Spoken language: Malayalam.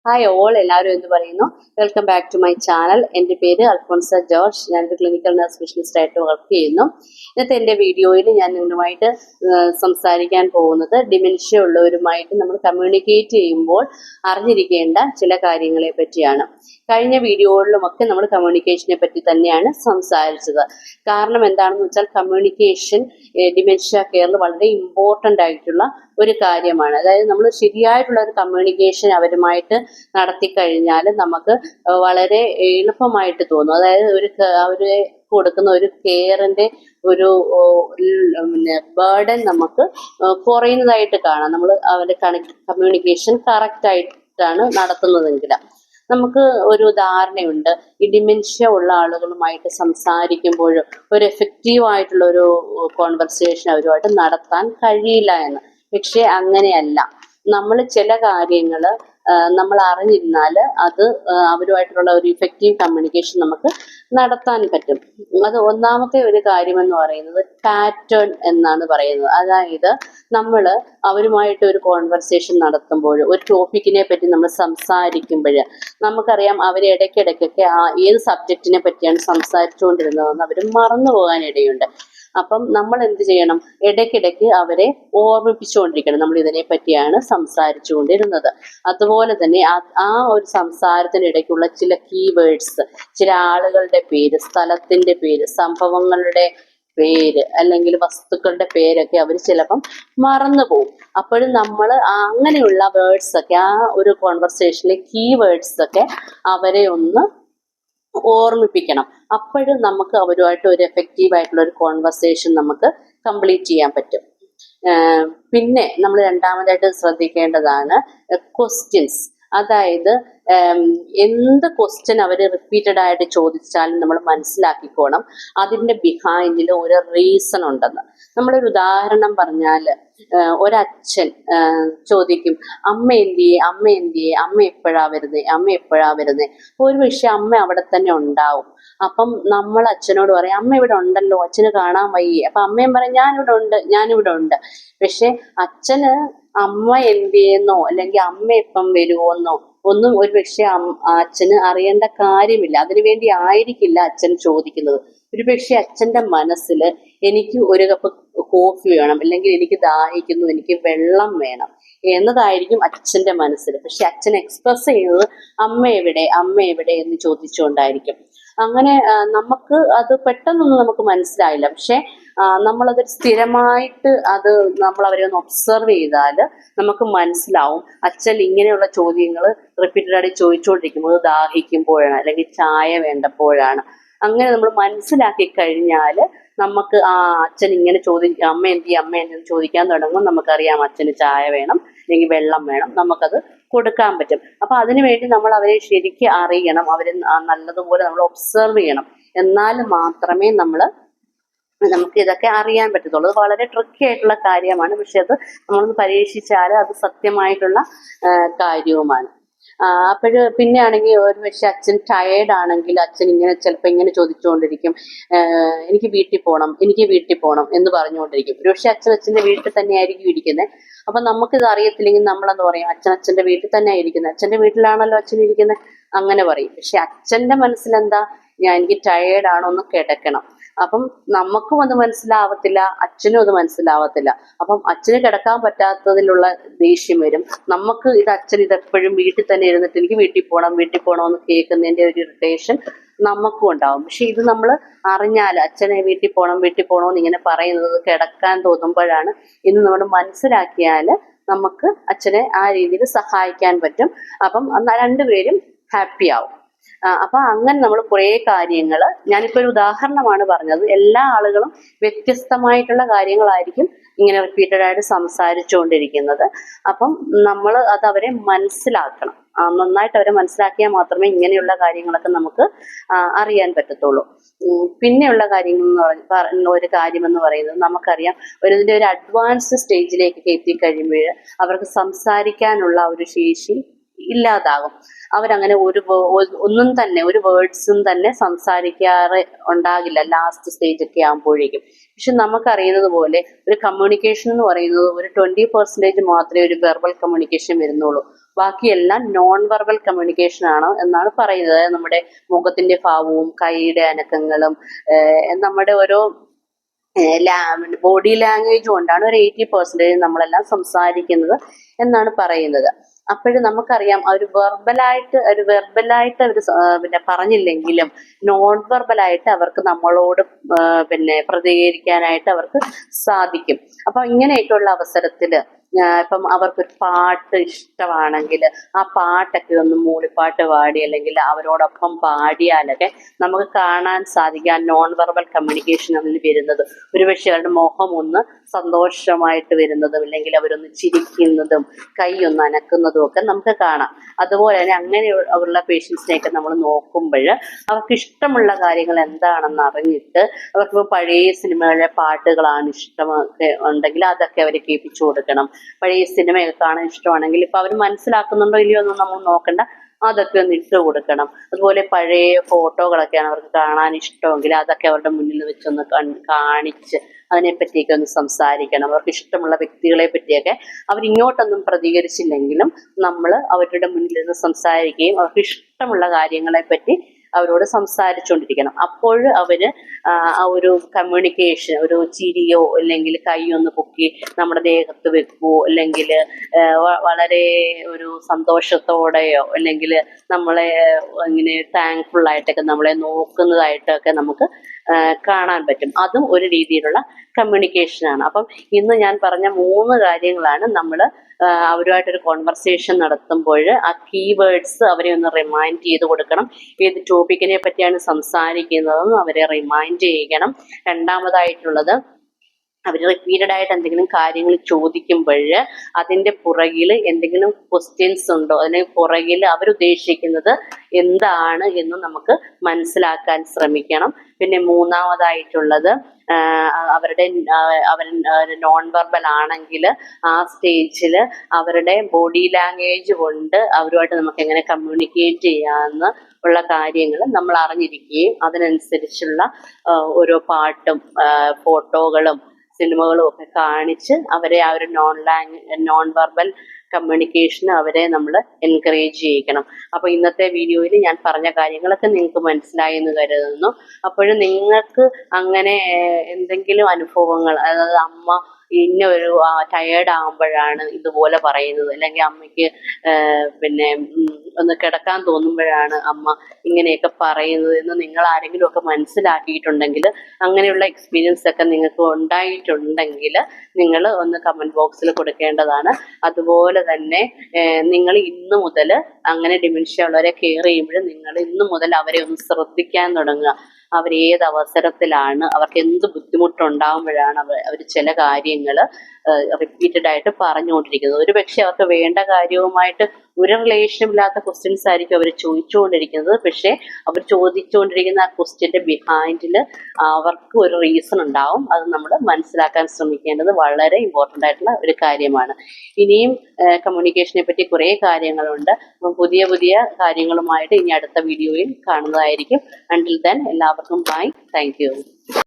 ഹായ് ഓൾ, എല്ലാവരും എന്ത് പറയുന്നു? Welcome back to my channel. എൻ്റെ പേര് അൽഫോൺസ ജോർജ്. ഞാനൊരു ക്ലിനിക്കൽ നഴ്സ് സ്പെഷ്യലിസ്റ്റ് ആയിട്ട് വർക്ക് ചെയ്യുന്നു. ഇന്നത്തെ എൻ്റെ വീഡിയോയിൽ ഞാൻ നിങ്ങളുമായിട്ട് സംസാരിക്കാൻ പോകുന്നത് ഡിമെൻഷ്യ ഉള്ളവരുമായിട്ട് നമ്മൾ കമ്മ്യൂണിക്കേറ്റ് ചെയ്യുമ്പോൾ അറിഞ്ഞിരിക്കേണ്ട ചില കാര്യങ്ങളെ പറ്റിയാണ്. കഴിഞ്ഞ വീഡിയോകളിലുമൊക്കെ നമ്മൾ കമ്മ്യൂണിക്കേഷനെ പറ്റി തന്നെയാണ് സംസാരിച്ചത്. കാരണം എന്താണെന്ന് വെച്ചാൽ കമ്മ്യൂണിക്കേഷൻ ഡിമെൻഷ്യ കെയറിൽ വളരെ ഇമ്പോർട്ടൻ്റ് ആയിട്ടുള്ള ഒരു കാര്യമാണ്. അതായത് നമ്മൾ ശരിയായിട്ടുള്ള ഒരു കമ്മ്യൂണിക്കേഷൻ അവരുമായിട്ട് നടത്തി കഴിഞ്ഞാൽ നമുക്ക് വളരെ എളുപ്പമായിട്ട് തോന്നും. അതായത് അവര് കൊടുക്കുന്ന ഒരു കെയറിന്റെ ഒരു ബേർഡൻ നമുക്ക് കുറയുന്നതായിട്ട് കാണാം. നമ്മൾ അവരുടെ കമ്മ്യൂണിക്കേഷൻ കറക്റ്റ് ആയിട്ടാണ് നടത്തുന്നതെങ്കിൽ. നമുക്ക് ഒരു ധാരണയുണ്ട്, ഈ ഡിമെൻഷ്യ ഉള്ള ആളുകളുമായിട്ട് സംസാരിക്കുമ്പോൾ ഒരു എഫക്റ്റീവ് ആയിട്ടുള്ള ഒരു കോൺവെർസേഷൻ അവരുമായിട്ട് നടത്താൻ കഴിയില്ല എന്ന്. പക്ഷെ അങ്ങനെയല്ല. നമ്മൾ ചില കാര്യങ്ങൾ നമ്മൾ അറിഞ്ഞിരുന്നാൽ അത് അവരുമായിട്ടുള്ള ഒരു ഇഫക്റ്റീവ് കമ്മ്യൂണിക്കേഷൻ നമുക്ക് നടത്താൻ പറ്റും. അത് ഒന്നാമത്തെ ഒരു കാര്യമെന്ന് പറയുന്നത് പാറ്റേൺ എന്നാണ് പറയുന്നത്. അതായത് നമ്മൾ അവരുമായിട്ട് ഒരു കോൺവെർസേഷൻ നടത്തുമ്പോൾ, ഒരു ടോപ്പിക്കിനെ പറ്റി നമ്മൾ സംസാരിക്കുമ്പോൾ നമുക്കറിയാം അവർ ഇടയ്ക്കിടയ്ക്കൊക്കെ ഏത് സബ്ജക്റ്റിനെ പറ്റിയാണ് സംസാരിച്ചുകൊണ്ടിരുന്നതെന്ന് അവർ മറന്നു പോകാൻ ഇടയുണ്ട്. അപ്പം നമ്മൾ എന്ത് ചെയ്യണം? ഇടയ്ക്കിടയ്ക്ക് അവരെ ഓർമ്മിപ്പിച്ചുകൊണ്ടിരിക്കണം നമ്മൾ ഇതിനെ പറ്റിയാണ് സംസാരിച്ചു കൊണ്ടിരുന്നത്. അതുപോലെ തന്നെ ആ ഒരു സംസാരത്തിനിടയ്ക്കുള്ള ചില കീവേഡ്സ്, ചില ആളുകളുടെ പേര്, സ്ഥലത്തിന്റെ പേര്, സംഭവങ്ങളുടെ പേര് അല്ലെങ്കിൽ വസ്തുക്കളുടെ പേരൊക്കെ അവർ ചിലപ്പം മറന്നു പോകും. അപ്പോഴും നമ്മൾ അങ്ങനെയുള്ള വേർഡ്സ് ഒക്കെ, ആ ഒരു കോൺവെർസേഷനിലെ കീവേഡ്സ് ഒക്കെ അവരെ ഒന്ന് ഓർമ്മിപ്പിക്കണം. അപ്പോഴും നമുക്ക് അവരുമായിട്ട് ഒരു എഫക്റ്റീവ് ആയിട്ടുള്ള ഒരു കോൺവെർസേഷൻ നമുക്ക് കംപ്ലീറ്റ് ചെയ്യാൻ പറ്റും. പിന്നെ നമ്മൾ രണ്ടാമതായിട്ട് ശ്രദ്ധിക്കേണ്ടതാണ് ക്വസ്റ്റ്യൻസ്. അതായത് എന്ത് ക്വസ്റ്റ്യൻ അവർ റിപ്പീറ്റഡ് ആയിട്ട് ചോദിച്ചാലും നമ്മൾ മനസ്സിലാക്കിക്കോണം അതിൻ്റെ ബിഹൈൻഡിൽ ഒരു റീസൺ ഉണ്ടെന്ന്. നമ്മളൊരു ഉദാഹരണം പറഞ്ഞാൽ, ഒരച്ഛൻ ചോദിക്കും, അമ്മ എന്തിയെ, അമ്മ എന്തിയെ, അമ്മ എപ്പോഴാ വരുന്നേ, അമ്മ എപ്പോഴാ വരുന്നേ. ഒരു പക്ഷെ അമ്മ അവിടെ തന്നെ ഉണ്ടാവും. അപ്പം നമ്മൾ അച്ഛനോട് പറയും, അമ്മ ഇവിടെ ഉണ്ടല്ലോ, അച്ഛന് കാണാൻ വയ്യേ. അപ്പൊ അമ്മയും പറയും, ഞാനിവിടെ ഉണ്ട്, ഞാനിവിടെ ഉണ്ട്. പക്ഷെ അച്ഛന് അമ്മ എന്തിയെന്നോ അല്ലെങ്കിൽ അമ്മ എപ്പം വരുമോന്നോ ഒന്നും ഒരു പക്ഷെ അച്ഛന് അറിയേണ്ട കാര്യമില്ല. അതിനുവേണ്ടി ആയിരിക്കില്ല അച്ഛൻ ചോദിക്കുന്നത്. ഒരു പക്ഷെ അച്ഛൻ്റെ മനസ്സിൽ എനിക്ക് ഒരു കപ്പ് കോഫി വേണം, അല്ലെങ്കിൽ എനിക്ക് ദാഹിക്കുന്നു, എനിക്ക് വെള്ളം വേണം എന്നതായിരിക്കും അച്ഛൻ്റെ മനസ്സിൽ. പക്ഷെ അച്ഛൻ എക്സ്പ്രസ് ചെയ്യുന്നത് അമ്മ എവിടെ, അമ്മ എവിടെ എന്ന് ചോദിച്ചുകൊണ്ടായിരിക്കും. അങ്ങനെ നമുക്ക് അത് പെട്ടെന്നൊന്നും നമുക്ക് മനസ്സിലായില്ല. പക്ഷെ നമ്മളത് സ്ഥിരമായിട്ട് നമ്മൾ അവരെ ഒന്ന് ഒബ്സർവ് ചെയ്താൽ നമുക്ക് മനസ്സിലാവും അച്ഛൻ ഇങ്ങനെയുള്ള ചോദ്യങ്ങൾ റിപ്പീറ്റഡ് ആയിട്ട് ചോദിച്ചുകൊണ്ടിരിക്കുമ്പോൾ ദാഹിക്കുമ്പോഴാണ് അല്ലെങ്കിൽ ചായ വേണ്ടപ്പോഴാണ്. അങ്ങനെ നമ്മൾ മനസ്സിലാക്കി കഴിഞ്ഞാൽ നമുക്ക് അച്ഛൻ ഇങ്ങനെ അമ്മ എന്തെന്ന് ചോദിക്കാൻ തുടങ്ങുമ്പോൾ നമുക്കറിയാം അച്ഛന് ചായ വേണം അല്ലെങ്കിൽ വെള്ളം വേണം, നമുക്കത് കൊടുക്കാൻ പറ്റും. അപ്പൊ അതിനുവേണ്ടി നമ്മൾ അവരെ ശരിക്കും അറിയണം, അവരെ നല്ലതുപോലെ നമ്മൾ ഒബ്സർവ് ചെയ്യണം. എന്നാൽ മാത്രമേ നമുക്ക് ഇതൊക്കെ അറിയാൻ പറ്റത്തുള്ളൂ. അത് വളരെ ട്രിക്കി ആയിട്ടുള്ള കാര്യമാണ്. പക്ഷെ അത് നമ്മളൊന്ന് പരീക്ഷിച്ചാൽ അത് സത്യമായിട്ടുള്ള കാര്യവുമാണ്. പിന്നെ ആണെങ്കിൽ ഒരു പക്ഷെ അച്ഛൻ ടയേർഡ് ആണെങ്കിൽ അച്ഛൻ ചിലപ്പോൾ ഇങ്ങനെ ചോദിച്ചുകൊണ്ടിരിക്കും, എനിക്ക് വീട്ടിൽ പോകണം, എനിക്ക് വീട്ടിൽ പോകണം എന്ന് പറഞ്ഞുകൊണ്ടിരിക്കും. ഒരു പക്ഷെ അച്ഛൻ്റെ വീട്ടിൽ തന്നെ ആയിരിക്കും ഇരിക്കുന്നത്. അപ്പൊ നമുക്കിത് അറിയത്തില്ലെങ്കിൽ നമ്മളെന്ന് പറയും, അച്ഛൻ്റെ വീട്ടിൽ തന്നെ ഇരിക്കുന്നത്, അച്ഛൻ്റെ വീട്ടിലാണല്ലോ അച്ഛൻ ഇരിക്കുന്നത്, അങ്ങനെ പറയും. പക്ഷെ അച്ഛൻ്റെ മനസ്സിലെന്താ, എനിക്ക് ടയേർഡാണോ, ഒന്ന് കിടക്കണം. അപ്പം നമുക്കും അത് മനസ്സിലാവത്തില്ല, അച്ഛനും അത് മനസ്സിലാവത്തില്ല. അപ്പം അച്ഛന് കിടക്കാൻ പറ്റാത്തതിലുള്ള ദേഷ്യം വരും. നമുക്ക് അച്ഛൻ ഇതെപ്പോഴും വീട്ടിൽ തന്നെ ഇരുന്നിട്ട് എനിക്ക് വീട്ടിൽ പോകണം എന്ന് കേൾക്കുന്നതിന്റെ ഒരു ഇറിറ്റേഷൻ നമുക്കും ഉണ്ടാവും. പക്ഷെ ഇത് നമ്മൾ അറിഞ്ഞാൽ അച്ഛനെ വീട്ടിൽ പോകണമെന്ന് ഇങ്ങനെ പറയുന്നത് കിടക്കാൻ തോന്നുമ്പോഴാണ് ഇന്ന് നമ്മൾ മനസ്സിലാക്കിയാൽ നമുക്ക് അച്ഛനെ ആ രീതിയിൽ സഹായിക്കാൻ പറ്റും. അപ്പം രണ്ടുപേരും ഹാപ്പി ആവും. അപ്പൊ അങ്ങനെ നമ്മൾ കുറേ കാര്യങ്ങൾ, ഞാനിപ്പോ ഒരു ഉദാഹരണമാണ് പറഞ്ഞത്, എല്ലാ ആളുകളും വ്യത്യസ്തമായിട്ടുള്ള കാര്യങ്ങളായിരിക്കും ഇങ്ങനെ റിപ്പീറ്റഡ് ആയിട്ട് സംസാരിച്ചുകൊണ്ടിരിക്കുന്നത്. അപ്പം നമ്മൾ അത് അവരെ മനസ്സിലാക്കണം. നന്നായിട്ട് അവരെ മനസ്സിലാക്കിയാൽ മാത്രമേ ഇങ്ങനെയുള്ള കാര്യങ്ങളൊക്കെ നമുക്ക് അറിയാൻ പറ്റത്തുള്ളൂ. പിന്നെയുള്ള കാര്യങ്ങൾ ഒരു കാര്യമെന്ന് പറയുന്നത്, നമുക്കറിയാം ഇതിന്റെ ഒരു അഡ്വാൻസ്ഡ് സ്റ്റേജിലേക്കൊക്കെ എത്തിക്കഴിയുമ്പോൾ അവർക്ക് സംസാരിക്കാനുള്ള ഒരു ശേഷി ഇല്ലാതാകും. അവരങ്ങനെ ഒന്നും തന്നെ ഒരു വേർഡ്സും തന്നെ സംസാരിക്കാറ് ഉണ്ടാകില്ല ലാസ്റ്റ് സ്റ്റേജ് ഒക്കെ ആകുമ്പോഴേക്കും. പക്ഷെ നമുക്കറിയുന്നത് പോലെ ഒരു കമ്മ്യൂണിക്കേഷൻ എന്ന് പറയുന്നത് ഒരു 20% മാത്രമേ ഒരു വെർബൽ കമ്മ്യൂണിക്കേഷൻ വരുന്നുള്ളൂ. ബാക്കിയെല്ലാം നോൺ വെർബൽ കമ്മ്യൂണിക്കേഷൻ ആണ് എന്നാണ് പറയുന്നത്. നമ്മുടെ മുഖത്തിന്റെ ഭാവവും കൈയുടെ അനക്കങ്ങളും നമ്മുടെ ഓരോ ബോഡി ലാംഗ്വേജ് കൊണ്ടാണ് ഒരു 80% നമ്മളെല്ലാം സംസാരിക്കുന്നത് എന്നാണ് പറയുന്നത്. അപ്പോഴും നമുക്കറിയാം ഒരു വെർബലായിട്ട് അവർ പിന്നെ പറഞ്ഞില്ലെങ്കിലും നോൺ വെർബലായിട്ട് അവർക്ക് നമ്മളോട് പിന്നെ പ്രതികരിക്കാനായിട്ട് അവർക്ക് സാധിക്കും. അപ്പൊ ഇങ്ങനെയൊക്കെയുള്ള അവസരത്തിൽ ഇപ്പം അവർക്കൊരു പാട്ട് ഇഷ്ടമാണെങ്കിൽ ആ പാട്ടൊക്കെ ഒന്ന് മൂളിപ്പാട്ട് പാടി അല്ലെങ്കിൽ അവരോടൊപ്പം പാടിയാലൊക്കെ നമുക്ക് കാണാൻ സാധിക്കും ആ നോൺ വെർബൽ കമ്മ്യൂണിക്കേഷൻ അതിൽ വരുന്നത്. ഒരുപക്ഷെ അവരുടെ മുഖം ഒന്ന് സന്തോഷമായിട്ട് വരുന്നതും അല്ലെങ്കിൽ അവരൊന്ന് ചിരിക്കുന്നതും കൈ ഒന്ന് അനക്കുന്നതും ഒക്കെ നമുക്ക് കാണാം. അതുപോലെ തന്നെ അങ്ങനെയുള്ള പേഷ്യൻസിനെയൊക്കെ നമ്മൾ നോക്കുമ്പോൾ അവർക്ക് ഇഷ്ടമുള്ള കാര്യങ്ങൾ എന്താണെന്ന് അറിഞ്ഞിട്ട് അവർക്ക് പഴയ സിനിമകളിലെ പാട്ടുകളാണ് ഇഷ്ടമൊക്കെ ഉണ്ടെങ്കിൽ അതൊക്കെ അവർ കേൾപ്പിച്ചു കൊടുക്കണം. പഴയ സിനിമയൊക്കെ കാണാൻ ഇഷ്ടമാണെങ്കിൽ ഇപ്പൊ അവർ മനസ്സിലാക്കുന്നുണ്ടോ ഇല്ലയോ ഒന്നും നമ്മൾ നോക്കണ്ട, അതൊക്കെ ഒന്ന് ഇട്ട് കൊടുക്കണം. അതുപോലെ പഴയ ഫോട്ടോകളൊക്കെയാണ് അവർക്ക് കാണാൻ ഇഷ്ടമെങ്കിൽ അതൊക്കെ അവരുടെ മുന്നിൽ വെച്ചൊന്ന് കാണിച്ച് അതിനെപ്പറ്റിയൊക്കെ ഒന്ന് സംസാരിക്കണം. അവർക്ക് ഇഷ്ടമുള്ള വ്യക്തികളെ പറ്റിയൊക്കെ അവരിങ്ങോട്ടൊന്നും പ്രതികരിച്ചില്ലെങ്കിലും നമ്മൾ അവരുടെ മുന്നിൽ നിന്ന് സംസാരിക്കുകയും അവർക്ക് ഇഷ്ടമുള്ള കാര്യങ്ങളെ പറ്റി അവരോട് സംസാരിച്ചുകൊണ്ടിരിക്കണം. അപ്പോൾ അവര് ആ ഒരു കമ്മ്യൂണിക്കേഷൻ, ഒരു ചിരിയോ അല്ലെങ്കിൽ കൈ ഒന്ന് പൊക്കി നമ്മുടെ ദേഹത്ത് വെക്കുവോ അല്ലെങ്കിൽ വളരെ ഒരു സന്തോഷത്തോടെയോ അല്ലെങ്കിൽ നമ്മളെ ഇങ്ങനെ താങ്ക്ഫുൾ ആയിട്ടൊക്കെ നമ്മളെ നോക്കുന്നതായിട്ടൊക്കെ നമുക്ക് കാണാൻ പറ്റും. അതും ഒരു രീതിയിലുള്ള കമ്മ്യൂണിക്കേഷനാണ്. അപ്പം ഇന്ന് ഞാൻ പറഞ്ഞ 3 കാര്യങ്ങളാണ് നമ്മൾ അവരുമായിട്ടൊരു കോൺവെർസേഷൻ നടത്തുമ്പോൾ ആ കീവേഡ്സ് അവരെ ഒന്ന് റിമൈൻഡ് ചെയ്ത് കൊടുക്കണം. ഏത് ടോപ്പിക്കിനെ പറ്റിയാണ് സംസാരിക്കുന്നതെന്ന് അവരെ റിമൈൻഡ് ചെയ്യിക്കണം. രണ്ടാമതായിട്ടുള്ളത് അവർ റിപ്പീറ്റഡ് ആയിട്ട് എന്തെങ്കിലും കാര്യങ്ങൾ ചോദിക്കുമ്പോൾ അതിൻ്റെ പുറകിൽ എന്തെങ്കിലും ക്വസ്റ്റ്യൻസ് ഉണ്ടോ, അതിന് പുറകിൽ അവരുദ്ദേശിക്കുന്നത് എന്താണ് എന്ന് നമുക്ക് മനസ്സിലാക്കാൻ ശ്രമിക്കണം. പിന്നെ മൂന്നാമതായിട്ടുള്ളത് അവരുടെ നോൺ വെർബൽ ആണെങ്കിൽ ആ സ്റ്റേജിൽ അവരുടെ ബോഡി ലാംഗ്വേജ് കൊണ്ട് അവരുമായിട്ട് നമുക്ക് എങ്ങനെ കമ്മ്യൂണിക്കേറ്റ് ചെയ്യാമെന്ന് ഉള്ള കാര്യങ്ങൾ നമ്മൾ അറിഞ്ഞിരിക്കുകയും അതിനനുസരിച്ചുള്ള ഓരോ പാട്ടും ഫോട്ടോകളും സിനിമകളും ഒക്കെ കാണിച്ച് അവരെ ആ ഒരു നോൺ വെർബൽ കമ്മ്യൂണിക്കേഷന് അവരെ നമ്മൾ എൻകറേജ് ചെയ്യിക്കണം. അപ്പോൾ ഇന്നത്തെ വീഡിയോയിൽ ഞാൻ പറഞ്ഞ കാര്യങ്ങളൊക്കെ നിങ്ങൾക്ക് മനസ്സിലായി എന്ന് കരുതുന്നു. അപ്പോഴും നിങ്ങൾക്ക് അങ്ങനെ എന്തെങ്കിലും അനുഭവങ്ങൾ, അതായത് അമ്മ ഇന്ന ഒരു ടയേർഡ് ആകുമ്പോഴാണ് ഇതുപോലെ പറയുന്നത്, അല്ലെങ്കിൽ അമ്മയ്ക്ക് പിന്നെ ഒന്ന് കിടക്കാൻ തോന്നുമ്പോഴാണ് അമ്മ ഇങ്ങനെയൊക്കെ പറയുന്നത് എന്ന് നിങ്ങൾ ആരെങ്കിലും ഒക്കെ മനസ്സിലാക്കിയിട്ടുണ്ടെങ്കിൽ, അങ്ങനെയുള്ള എക്സ്പീരിയൻസ് ഒക്കെ നിങ്ങൾക്ക് ഉണ്ടായിട്ടുണ്ടെങ്കിൽ നിങ്ങൾ ഒന്ന് കമൻറ്റ് ബോക്സിൽ കൊടുക്കേണ്ടതാണ്. അതുപോലെ തന്നെ നിങ്ങൾ ഇന്ന് മുതൽ അങ്ങനെ ഡിമെൻഷ്യ ഉള്ളവരെ കെയർ ചെയ്യുമ്പോൾ നിങ്ങൾ ഇന്ന് മുതൽ അവരെ ഒന്ന് ശ്രദ്ധിക്കാൻ തുടങ്ങുക. അവർ ഏത് അവസരത്തിലാണ്, അവർക്ക് എന്ത് ബുദ്ധിമുട്ടുണ്ടാകുമ്പോഴാണ് അവർ ചില കാര്യങ്ങൾ റിപ്പീറ്റഡ് ആയിട്ട് പറഞ്ഞുകൊണ്ടിരിക്കുന്നത്. ഒരു പക്ഷെ അവർക്ക് വേണ്ട കാര്യവുമായിട്ട് ഒരു റിലേഷനും ഇല്ലാത്ത ക്വസ്റ്റ്യൻസ് ആയിരിക്കും അവർ ചോദിച്ചുകൊണ്ടിരിക്കുന്നത്. പക്ഷെ അവർ ചോദിച്ചുകൊണ്ടിരിക്കുന്ന ആ ക്വസ്റ്റ്യൻ്റെ ബിഹൈൻഡിൽ അവർക്ക് ഒരു റീസൺ ഉണ്ടാവും. അത് നമ്മൾ മനസ്സിലാക്കാൻ ശ്രമിക്കേണ്ടത് വളരെ ഇമ്പോർട്ടൻ്റ് ആയിട്ടുള്ള ഒരു കാര്യമാണ്. ഇനിയും കമ്മ്യൂണിക്കേഷനെ പറ്റി കുറേ കാര്യങ്ങളുണ്ട്. പുതിയ പുതിയ കാര്യങ്ങളുമായിട്ട് ഇനി അടുത്ത വീഡിയോയിൽ കാണുന്നതായിരിക്കും. അണ്ടിൽ ദെൻ എല്ലാവർക്കും ബൈ. Thank you.